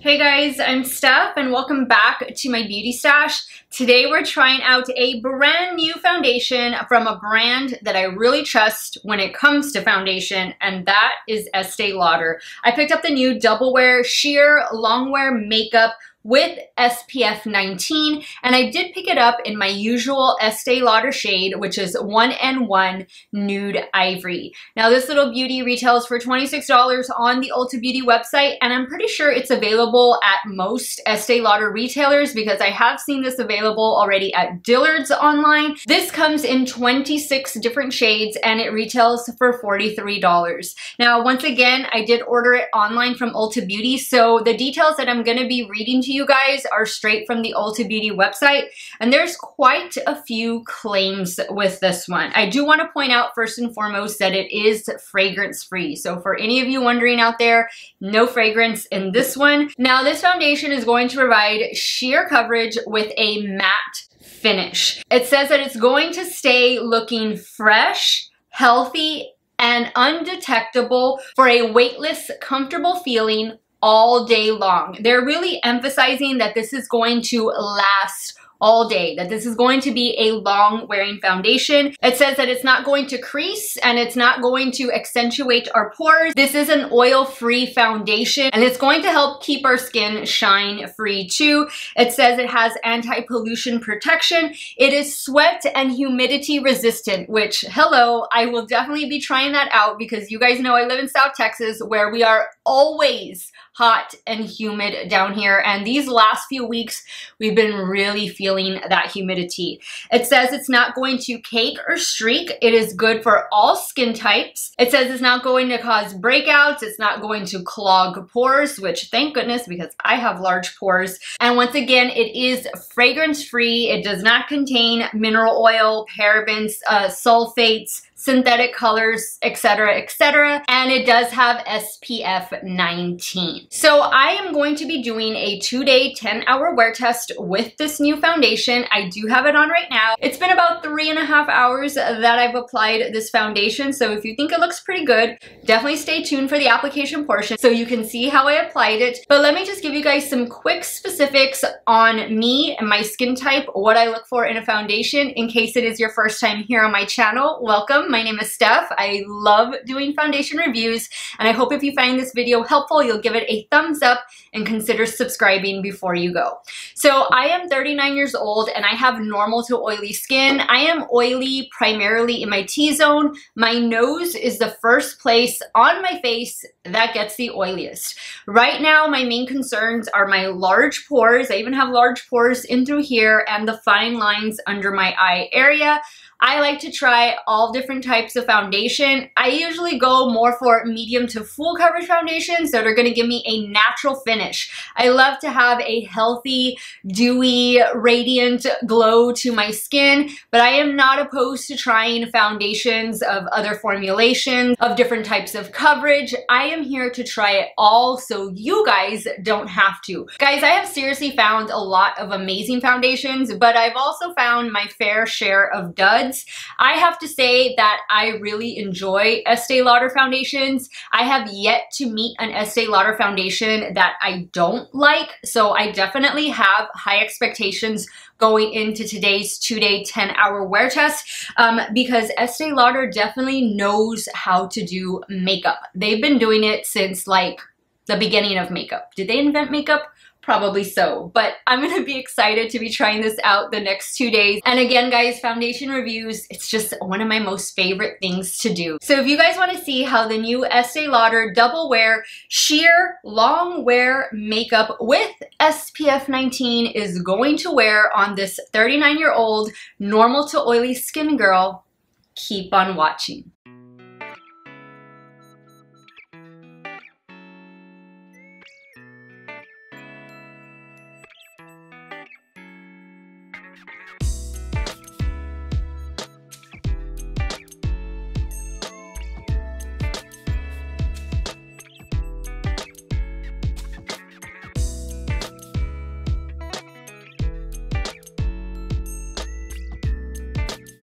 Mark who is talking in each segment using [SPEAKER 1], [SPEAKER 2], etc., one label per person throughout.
[SPEAKER 1] Hey guys, I'm Steff and welcome back to my beauty stash. Today we're trying out a brand new foundation from a brand that I really trust when it comes to foundation, and that is Estee Lauder. I picked up the new Double Wear Sheer Long Wear Makeup with SPF 19, and I did pick it up in my usual Estee Lauder shade, which is 1N1 Nude Ivory. Now this little beauty retails for $26 on the Ulta Beauty website, and I'm pretty sure it's available at most Estee Lauder retailers because I have seen this available already at Dillard's online. This comes in 26 different shades and it retails for $43. Now once again, I did order it online from Ulta Beauty, so the details that I'm going to be reading to you guys are straight from the Ulta Beauty website, and there's quite a few claims with this one. I do want to point out first and foremost that it is fragrance free. So for any of you wondering out there, no fragrance in this one. Now this foundation is going to provide sheer coverage with a matte finish. It says that it's going to stay looking fresh, healthy, and undetectable for a weightless, comfortable feeling all day long. They're really emphasizing that this is going to last all day, that this is going to be a long wearing foundation. It says that it's not going to crease and it's not going to accentuate our pores. This is an oil-free foundation and it's going to help keep our skin shine free too. It says it has anti-pollution protection. It is sweat and humidity resistant, which, hello, I will definitely be trying that out because you guys know I live in South Texas where we are always hot and humid down here, and these last few weeks we've been really feeling that humidity. It says it's not going to cake or streak. It is good for all skin types. It says it's not going to cause breakouts. It's not going to clog pores, which thank goodness because I have large pores. And once again, it is fragrance free. It does not contain mineral oil, parabens, sulfates, synthetic colors, etc., etc. And it does have SPF 19. So I am going to be doing a 2-day, 10-hour wear test with this new foundation. I do have it on right now. It's been about 3.5 hours that I've applied this foundation. So if you think it looks pretty good, definitely stay tuned for the application portion so you can see how I applied it. But let me just give you guys some quick specifics on me and my skin type, what I look for in a foundation. In case it is your first time here on my channel, welcome. My name is Steff. I love doing foundation reviews, and I hope if you find this video helpful, you'll give it a thumbs up and consider subscribing before you go. So I am 39 years old and I have normal to oily skin. I am oily primarily in my T-zone. My nose is the first place on my face that gets the oiliest. Right now, my main concerns are my large pores. I even have large pores in through here and the fine lines under my eye area. I like to try all different types of foundation. I usually go more for medium to full coverage foundations that are going to give me a natural finish. I love to have a healthy, dewy, radiant glow to my skin, but I am not opposed to trying foundations of other formulations, of different types of coverage. I am here to try it all so you guys don't have to. Guys, I have seriously found a lot of amazing foundations, but I've also found my fair share of duds. I have to say that I really enjoy Estee Lauder foundations. I have yet to meet an Estee Lauder foundation that I don't like, so I definitely have high expectations going into today's 2-day, 10-hour wear test because Estee Lauder definitely knows how to do makeup. They've been doing it since like the beginning of makeup. Did they invent makeup? Probably so, but I'm gonna be excited to be trying this out the next 2 days. And again, guys, foundation reviews, it's just one of my most favorite things to do. So if you guys wanna see how the new Estee Lauder Double Wear Sheer Long Wear Makeup with SPF 19 is going to wear on this 39-year-old normal to oily skin girl, keep on watching.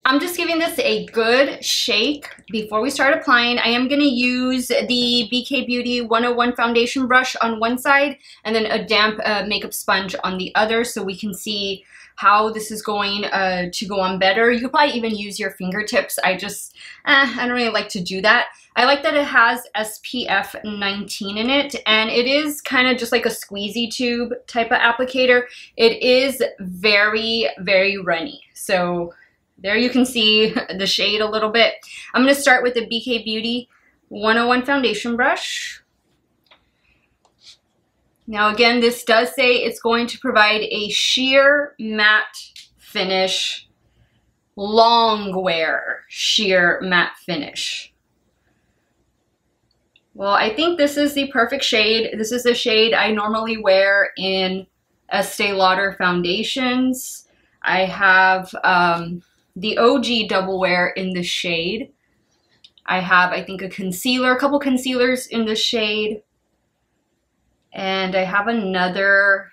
[SPEAKER 1] I'm just giving this a good shake before we start applying. I am going to use the BK Beauty 101 foundation brush on one side and then a damp makeup sponge on the other so we can see how this is going to go on better. You could probably even use your fingertips. I don't really like to do that. I like that it has SPF 19 in it, and it is kind of just like a squeezy tube type of applicator. It is very, very runny. So there you can see the shade a little bit. I'm going to start with the BK Beauty 101 foundation brush. Now again, this does say it's going to provide a sheer matte finish, long wear sheer matte finish. Well, I think this is the perfect shade. This is the shade I normally wear in Estee Lauder foundations. I have the OG Double Wear in this shade. I have, I think, a couple concealers in this shade. And I have another,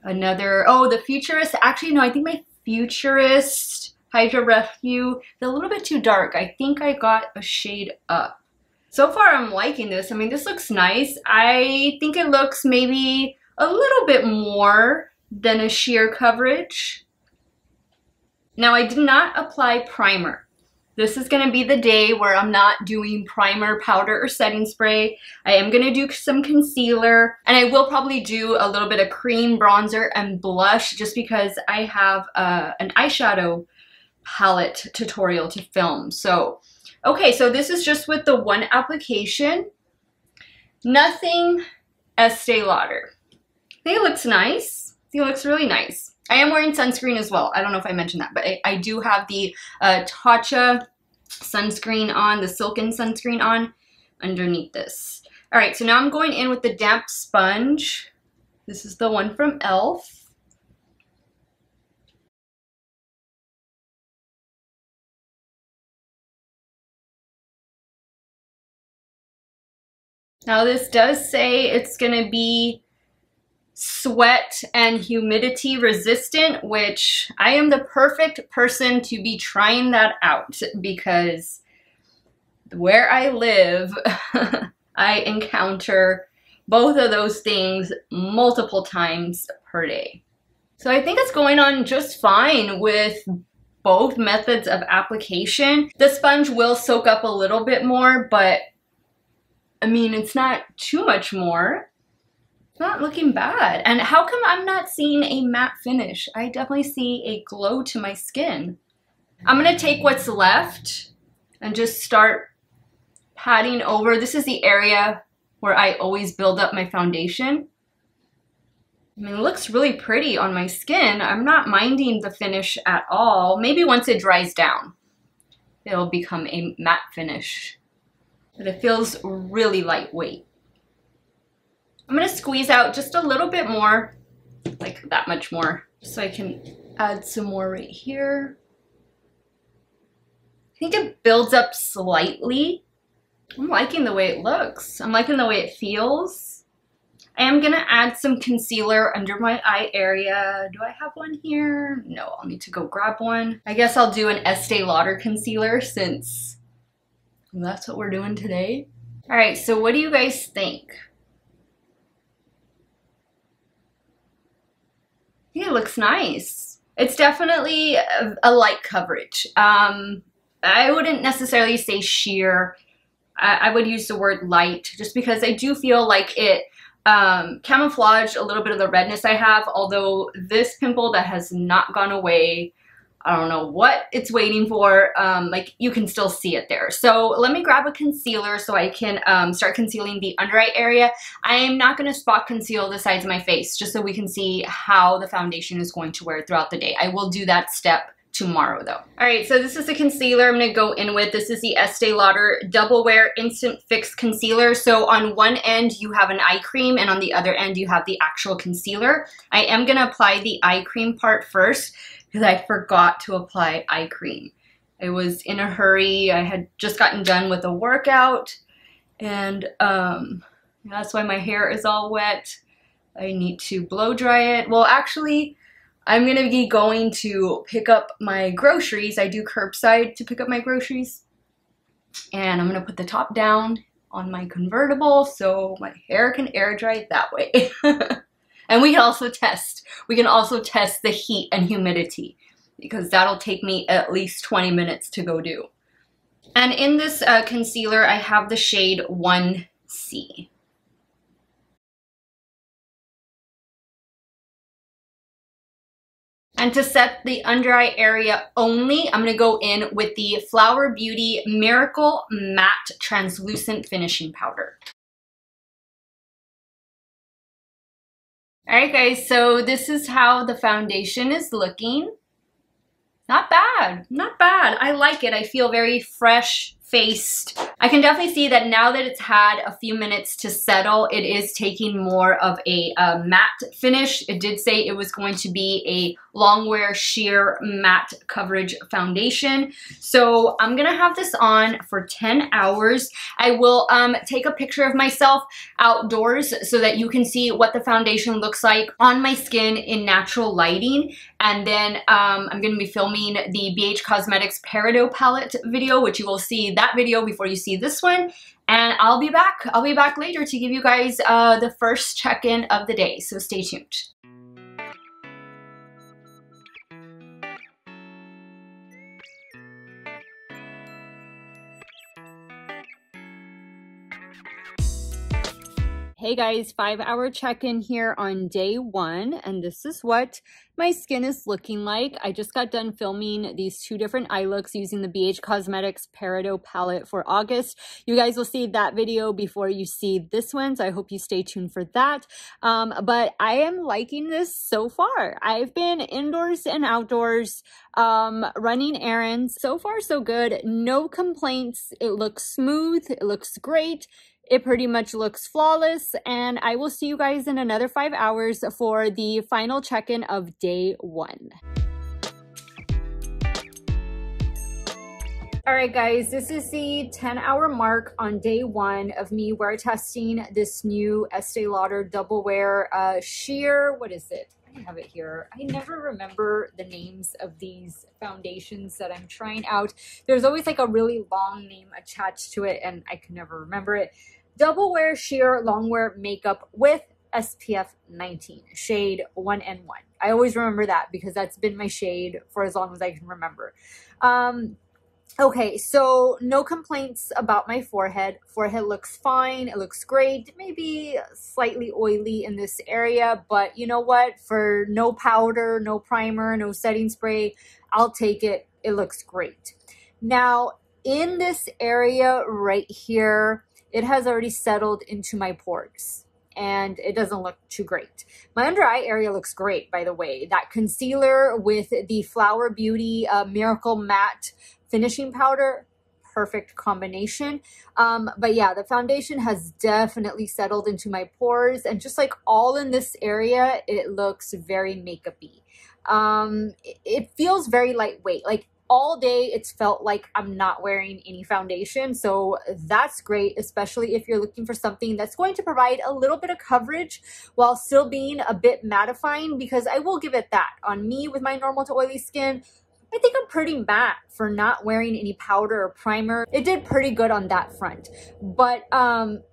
[SPEAKER 1] oh, the Futurist. Actually, no, I think my Futurist Hydra Refuge is a little bit too dark. I think I got a shade up. So far, I'm liking this. I mean, this looks nice. I think it looks maybe a little bit more than a sheer coverage. Now, I did not apply primer. This is going to be the day where I'm not doing primer, powder, or setting spray. I am going to do some concealer, and I will probably do a little bit of cream, bronzer, and blush just because I have an eyeshadow palette tutorial to film. So, okay, so this is just with the one application. Nothing Estee Lauder. I think it looks nice. I think it looks really nice. I am wearing sunscreen as well. I don't know if I mentioned that, but I do have the Tatcha sunscreen on, the Silken sunscreen on underneath this. All right, so now I'm going in with the damp sponge. This is the one from e.l.f. Now this does say it's gonna be sweat and humidity resistant, which I am the perfect person to be trying that out because where I live, I encounter both of those things multiple times per day. So I think it's going on just fine with both methods of application. The sponge will soak up a little bit more, but I mean, it's not too much more. Not looking bad. And how come I'm not seeing a matte finish? I definitely see a glow to my skin. I'm going to take what's left and just start patting over. This is the area where I always build up my foundation. I mean, it looks really pretty on my skin. I'm not minding the finish at all. Maybe once it dries down, it'll become a matte finish. But it feels really lightweight. I'm going to squeeze out just a little bit more, like that much more, so I can add some more right here. I think it builds up slightly. I'm liking the way it looks. I'm liking the way it feels. I am going to add some concealer under my eye area. Do I have one here? No, I'll need to go grab one. I guess I'll do an Estee Lauder concealer since that's what we're doing today. All right, so what do you guys think? It looks nice. It's definitely a light coverage. I wouldn't necessarily say sheer. I would use the word light just because I do feel like it camouflaged a little bit of the redness I have, although this pimple that has not gone away, I don't know what it's waiting for, like you can still see it there. So let me grab a concealer so I can start concealing the under eye area. I am not going to spot conceal the sides of my face just so we can see how the foundation is going to wear throughout the day. I will do that step tomorrow though. All right, so this is the concealer I'm going to go in with. This is the Estee Lauder Double Wear Instant Fix Concealer. So on one end you have an eye cream and on the other end you have the actual concealer. I am going to apply the eye cream part first because I forgot to apply eye cream. I was in a hurry. I had just gotten done with a workout and that's why my hair is all wet. I need to blow dry it. Well, actually, I'm gonna be going to pick up my groceries. I do curbside to pick up my groceries. And I'm gonna put the top down on my convertible so my hair can air dry that way. And we can also test the heat and humidity, because that'll take me at least 20 minutes to go do. And in this concealer, I have the shade 1C. And to set the under eye area only, I'm going to go in with the Flower Beauty Miracle Matte Translucent Finishing Powder. Alright guys, so this is how the foundation is looking. Not bad, not bad. I like it. I feel very fresh faced. I can definitely see that now that it's had a few minutes to settle, it is taking more of a matte finish. It did say it was going to be a long wear sheer matte coverage foundation. So I'm gonna have this on for 10 hours. I will take a picture of myself outdoors so that you can see what the foundation looks like on my skin in natural lighting. And then I'm gonna be filming the BH Cosmetics Peridot palette video, which you will see that video before you see this one. And I'll be back later to give you guys the first check-in of the day, so stay tuned. Hey guys, 5-hour check-in here on day 1, and this is what my skin is looking like. I just got done filming these 2 different eye looks using the BH Cosmetics Peridot palette for August. You guys will see that video before you see this one, so I hope you stay tuned for that. But I am liking this so far. I've been indoors and outdoors running errands. So far so good, no complaints. It looks smooth, it looks great. It pretty much looks flawless, and I will see you guys in another 5 hours for the final check-in of day 1. Alright guys, this is the 10-hour mark on day 1 of me wear testing this new Estee Lauder Double Wear Sheer, what is it? I have it here. I never remember the names of these foundations that I'm trying out. There's always like a really long name attached to it and I can never remember it. Double Wear Sheer Longwear Makeup with SPF 19, shade 1N1. I always remember that because that's been my shade for as long as I can remember. Okay, so no complaints about my forehead. Forehead looks fine. It looks great. Maybe slightly oily in this area, but you know what? For no powder, no primer, no setting spray, I'll take it. It looks great. Now, in this area right here, it has already settled into my pores and it doesn't look too great. My under eye area looks great, by the way. That concealer with the Flower Beauty Miracle Matte Finishing Powder, perfect combination. But yeah, the foundation has definitely settled into my pores, and just like all in this area, it looks very makeup-y. It feels very lightweight. Like all day it's felt like I'm not wearing any foundation, so that's great, especially if you're looking for something that's going to provide a little bit of coverage while still being a bit mattifying, because I will give it that. On me with my normal to oily skin, I think I'm pretty matte for not wearing any powder or primer. It did pretty good on that front. But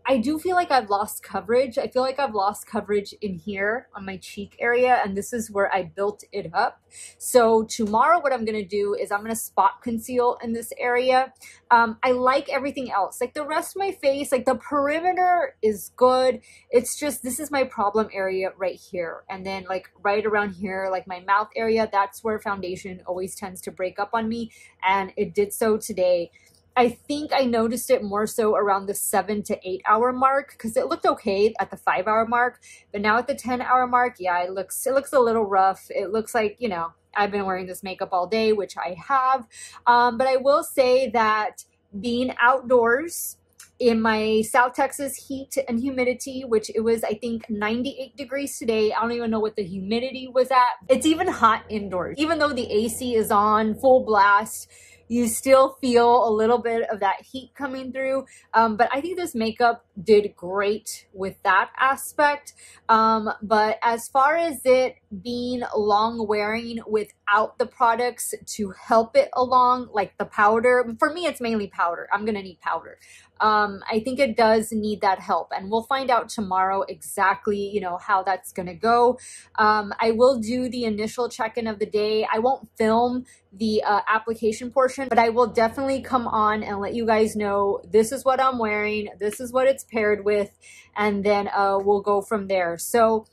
[SPEAKER 1] I do feel like I've lost coverage. I feel like I've lost coverage in here on my cheek area, and this is where I built it up. So tomorrow what I'm going to do is I'm going to spot conceal in this area. I like everything else. Like the rest of my face, like the perimeter is good. It's just, this is my problem area right here. And then like right around here, like my mouth area, that's where foundation always tends to break up on me. And it did so today. I think I noticed it more so around the 7 to 8 hour mark, because it looked okay at the 5 hour mark, but now at the 10 hour mark, yeah, it looks a little rough. It looks like, you know, I've been wearing this makeup all day, which I have. But I will say that being outdoors in my South Texas heat and humidity, which it was, I think, 98 degrees today. I don't even know what the humidity was at. It's even hot indoors. Even though the AC is on full blast, you still feel a little bit of that heat coming through. But I think this makeup did great with that aspect. But as far as it being long wearing without the products to help it along, like the powder, for me it's mainly powder. I'm gonna need powder. I think it does need that help, and we'll find out tomorrow exactly, you know, how that's gonna go. I will do the initial check-in of the day. I won't film the application portion, but I will definitely come on and let you guys know this is what I'm wearing, this is what it's paired with, and then we'll go from there. So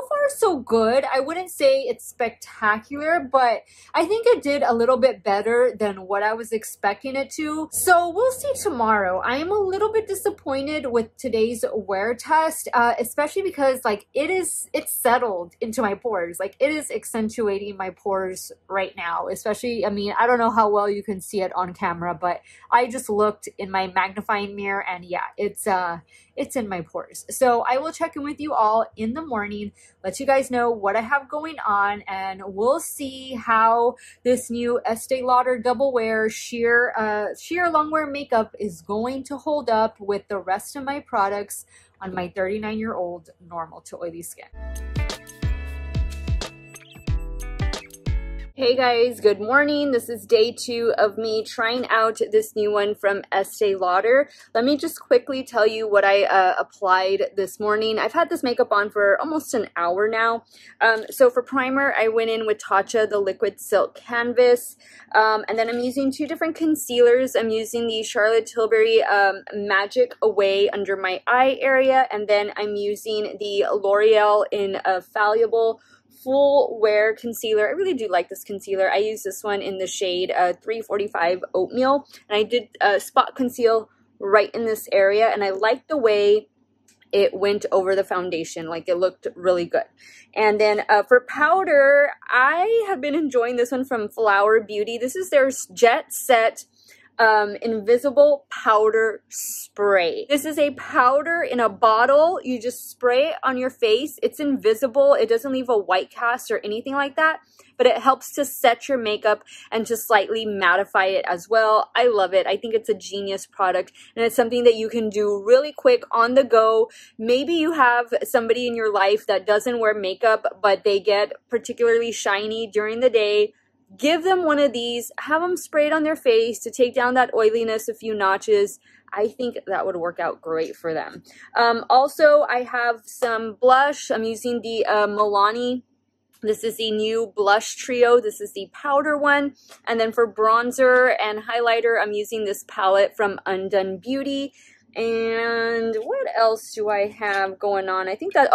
[SPEAKER 1] far so good. I wouldn't say it's spectacular, but I think it did a little bit better than what I was expecting it to. So we'll see tomorrow. I am a little bit disappointed with today's wear test, especially because like it's settled into my pores. Like it is accentuating my pores right now, especially, I mean, I don't know how well you can see it on camera, but I just looked in my magnifying mirror and yeah, it's in my pores. So I will check in with you all in the morning, let you guys know what I have going on, and we'll see how this new Estee Lauder double wear sheer long wear makeup is going to hold up with the rest of my products on my 39-year-old normal to oily skin. Hey guys, good morning. This is day 2 of me trying out this new one from Estee Lauder. Let me just quickly tell you what I applied this morning. I've had this makeup on for almost an hour now. So for primer, I went in with Tatcha, the Liquid Silk Canvas. And then I'm using 2 different concealers. I'm using the Charlotte Tilbury Magic Away under my eye area. And then I'm using the L'Oreal in Fallible Full Wear Concealer. I really do like this concealer. I use this one in the shade 345 Oatmeal, and I did spot conceal right in this area, and I like the way it went over the foundation. Like, it looked really good. And then for powder, I have been enjoying this one from Flower Beauty. This is their Jet Set Invisible Powder Spray. This is a powder in a bottle. You just spray it on your face. It's invisible. It doesn't leave a white cast or anything like that, but it helps to set your makeup and to slightly mattify it as well. I love it. I think it's a genius product, and it's something that you can do really quick on the go. Maybe you have somebody in your life that doesn't wear makeup, but they get particularly shiny during the day. Give them one of these, have them sprayed on their face to take down that oiliness a few notches. I think that would work out great for them. Also, I have some blush. I'm using the Milani. This is the new blush trio. This is the powder one. And then for bronzer and highlighter, I'm using this palette from Undone Beauty. And what else do I have going on? I think that,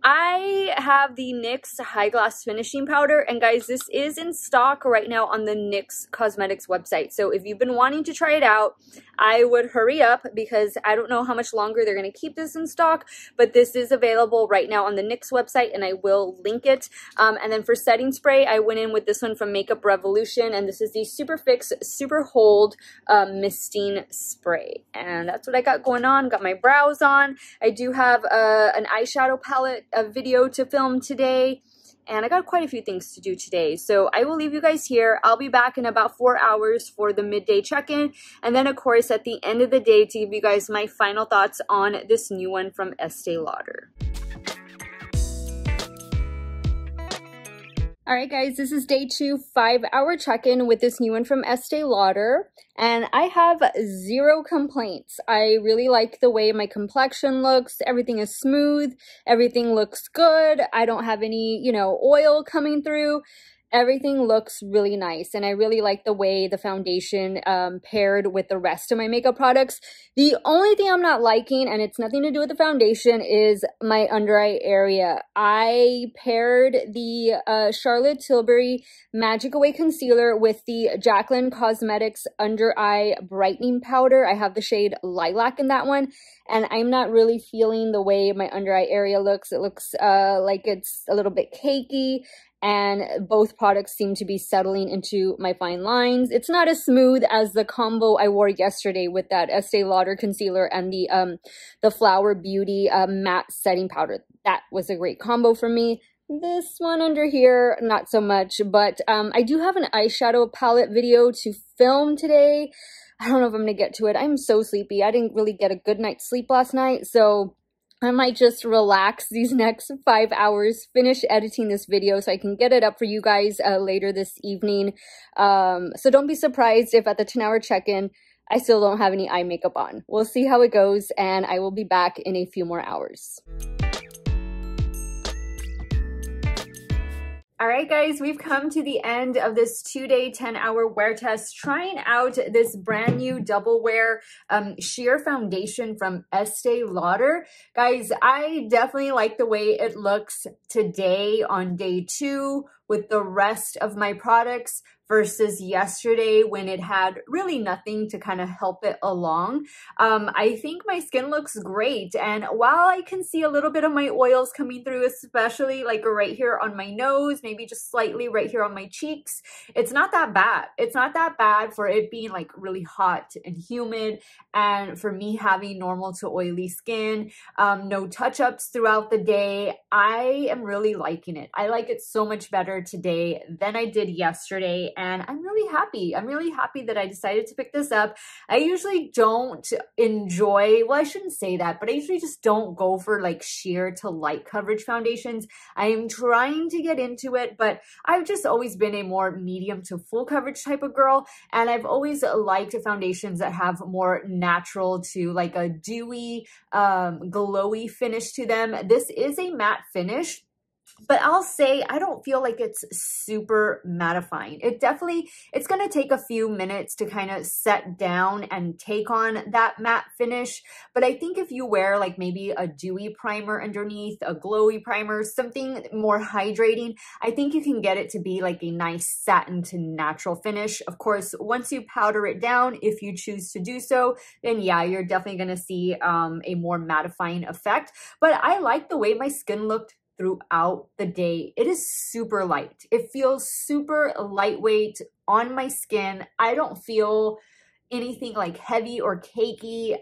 [SPEAKER 1] I have the NYX High Glass Finishing Powder, and guys, this is in stock right now on the NYX Cosmetics website. So if you've been wanting to try it out, I would hurry up because I don't know how much longer they're going to keep this in stock, but this is available right now on the NYX website, and I will link it. And then for setting spray, I went in with this one from Makeup Revolution, and this is the Super Fix Super Hold Misting Spray. And that's what I got going on. Got my brows on. I do have an eyeshadow palette video to film today, and I got quite a few things to do today. So I will leave you guys here. I'll be back in about 4 hours for the midday check-in, and then of course at the end of the day to give you guys my final thoughts on this new one from Estee Lauder. Alright guys, this is day 2, 5-hour check-in with this new one from Estee Lauder, and I have 0 complaints. I really like the way my complexion looks. Everything is smooth, everything looks good. I don't have any, you know, oil coming through. Everything looks really nice, and I really like the way the foundation paired with the rest of my makeup products. The only thing I'm not liking, and it's nothing to do with the foundation, is my under eye area. I paired the Charlotte Tilbury Magic Away Concealer with the Jaclyn Cosmetics Under Eye Brightening Powder. I have the shade Lilac in that one, and I'm not really feeling the way my under eye area looks. It looks like it's a little bit cakey, and both products seem to be settling into my fine lines. It's not as smooth as the combo I wore yesterday with that Estee Lauder concealer and the Flower Beauty matte setting powder. That was a great combo for me. This one under here, not so much, but I do have an eyeshadow palette video to film today. I don't know if I'm gonna get to it. I'm so sleepy. I didn't really get a good night's sleep last night, so I might just relax these next 5 hours, finish editing this video so I can get it up for you guys later this evening. So don't be surprised if at the 10-hour check-in, I still don't have any eye makeup on. We'll see how it goes, and I will be back in a few more hours. All right, guys, we've come to the end of this 2-day, 10-hour wear test, trying out this brand new double wear sheer foundation from Estee Lauder. Guys, I definitely like the way it looks today on day 2 with the rest of my products versus yesterday when it had really nothing to kind of help it along. I think my skin looks great, and while I can see a little bit of my oils coming through, especially like right here on my nose, maybe just slightly right here on my cheeks, it's not that bad. It's not that bad for it being like really hot and humid, and for me having normal to oily skin, no touch-ups throughout the day. I am really liking it. I like it so much better today than I did yesterday, and I'm really happy. I'm really happy that I decided to pick this up. I usually don't enjoy, well, I shouldn't say that, but I usually just don't go for like sheer to light coverage foundations. I am trying to get into it, but I've just always been a more medium to full coverage type of girl, and I've always liked foundations that have more natural to like a dewy, glowy finish to them. This is a matte finish, but I'll say I don't feel like it's super mattifying. It's going to take a few minutes to kind of set down and take on that matte finish. But I think if you wear like maybe a dewy primer underneath, a glowy primer, something more hydrating, I think you can get it to be like a nice satin to natural finish. Of course, once you powder it down, if you choose to do so, then yeah, you're definitely going to see a more mattifying effect. But I like the way my skin looked throughout the day. It is super light. It feels super lightweight on my skin. I don't feel anything like heavy or cakey.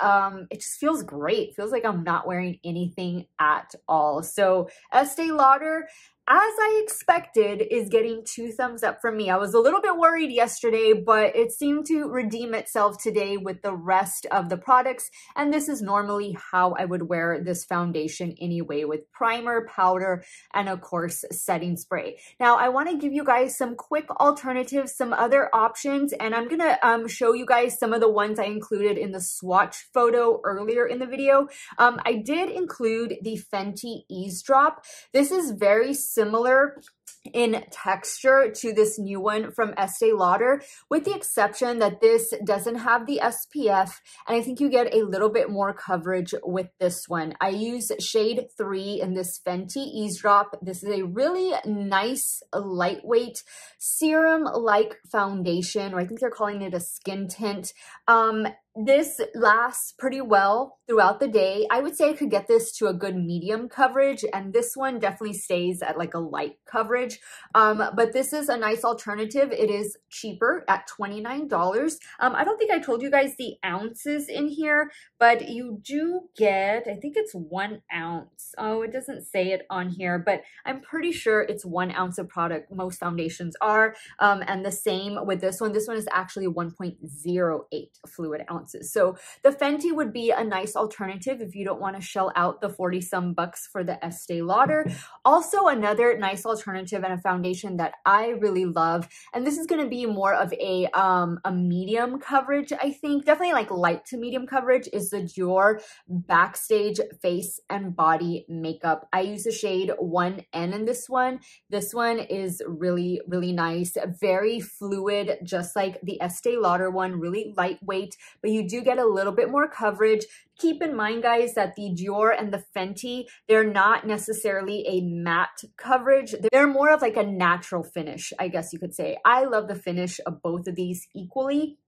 [SPEAKER 1] It just feels great. It feels like I'm not wearing anything at all. So Estee Lauder, as I expected, is getting 2 thumbs up from me. I was a little bit worried yesterday, but it seemed to redeem itself today with the rest of the products. And this is normally how I would wear this foundation anyway, with primer, powder, and of course, setting spray. Now, I want to give you guys some quick alternatives, some other options, and I'm going to show you guys some of the ones I included in the swatch photo earlier in the video. I did include the Fenty Eavesdrop. This is very similar in texture to this new one from Estee Lauder, with the exception that this doesn't have the SPF, and I think you get a little bit more coverage with this one. I use shade 3 in this Fenty Eavesdrop. This is a really nice, lightweight, serum-like foundation, or I think they're calling it a skin tint. This lasts pretty well throughout the day. I would say I could get this to a good medium coverage, and this one definitely stays at like a light coverage. But this is a nice alternative. It is cheaper at $29. I don't think I told you guys the ounces in here, but you do get, I think it's 1 ounce. Oh, it doesn't say it on here, but I'm pretty sure it's 1 ounce of product. Most foundations are, and the same with this one. This one is actually 1.08 fluid ounces. So the Fenty would be a nice alternative if you don't want to shell out the 40-some bucks for the Estee Lauder. Also, another nice alternative and a foundation that I really love, and this is going to be more of a medium coverage, I think, definitely like light to medium coverage, is the Dior Backstage Face and Body Makeup. I use the shade 1N in this one. This one is really, really nice, very fluid, just like the Estee Lauder one, really lightweight, but you do get a little bit more coverage. Keep in mind, guys, that the Dior and the Fenty, they're not necessarily a matte coverage. They're more of like a natural finish, I guess you could say. I love the finish of both of these equally.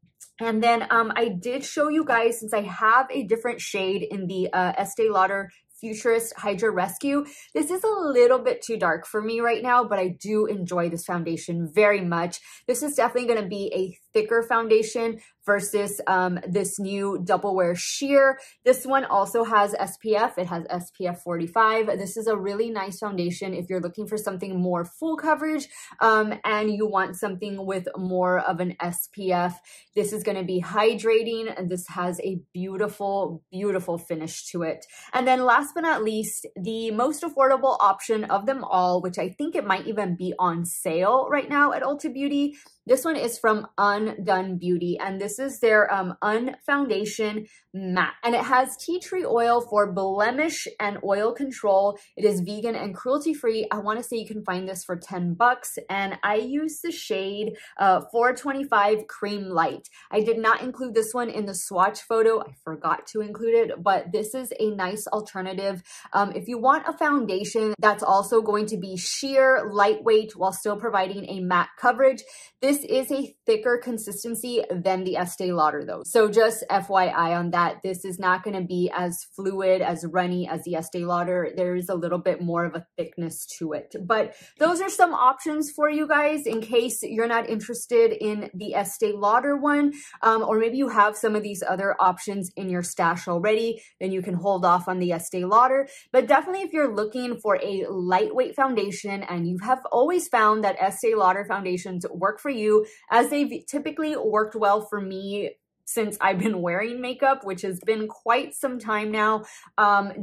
[SPEAKER 1] And then I did show you guys, since I have a different shade in the Estee Lauder Futurist Hydra Rescue. This is a little bit too dark for me right now, but I do enjoy this foundation very much. This is definitely going to be a thicker foundation versus this new Double Wear Sheer. This one also has SPF. It has SPF 45. This is a really nice foundation if you're looking for something more full coverage and you want something with more of an SPF. This is going to be hydrating, and this has a beautiful, beautiful finish to it. And then last but not least, the most affordable option of them all, which I think it might even be on sale right now at Ulta Beauty. This one is from Undone Beauty, and this is their Unfoundation Matte. And it has tea tree oil for blemish and oil control. It is vegan and cruelty-free. I want to say you can find this for 10 bucks, and I use the shade 425 Cream Light. I did not include this one in the swatch photo. I forgot to include it, but this is a nice alternative. If you want a foundation that's also going to be sheer, lightweight, while still providing a matte coverage, this is a thicker consistency than the Estee Lauder though. So just FYI on that, this is not going to be as fluid, as runny as the Estee Lauder. There is a little bit more of a thickness to it. But those are some options for you guys in case you're not interested in the Estee Lauder one, or maybe you have some of these other options in your stash already, then you can hold off on the Estee Lauder. But definitely if you're looking for a lightweight foundation and you have always found that Estee Lauder foundations work for you, as they've typically worked well for me since I've been wearing makeup, which has been quite some time now,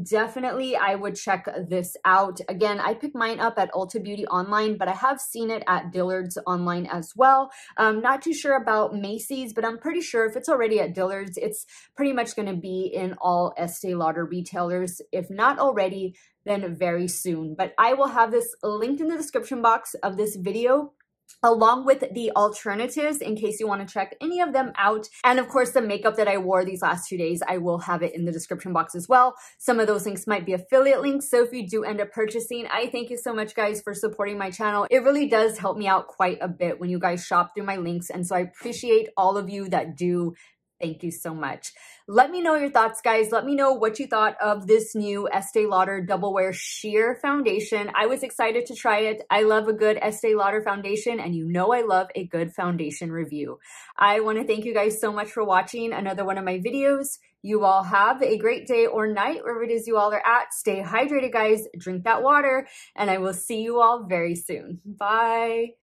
[SPEAKER 1] definitely I would check this out. Again, I picked mine up at Ulta Beauty online, but I have seen it at Dillard's online as well. Not too sure about Macy's, but I'm pretty sure if it's already at Dillard's, it's pretty much going to be in all Estee Lauder retailers. If not already, then very soon. But I will have this linked in the description box of this video, along with the alternatives in case you want to check any of them out. And of course, the makeup that I wore these last 2 days, I will have it in the description box as well. Some of those links might be affiliate links. So if you do end up purchasing, I thank you so much guys for supporting my channel. It really does help me out quite a bit when you guys shop through my links. And so I appreciate all of you that do. Thank you so much. Let me know your thoughts, guys. Let me know what you thought of this new Estee Lauder Double Wear Sheer Foundation. I was excited to try it. I love a good Estee Lauder foundation, and you know I love a good foundation review. I want to thank you guys so much for watching another one of my videos. You all have a great day or night, wherever it is you all are at. Stay hydrated, guys. Drink that water, and I will see you all very soon. Bye.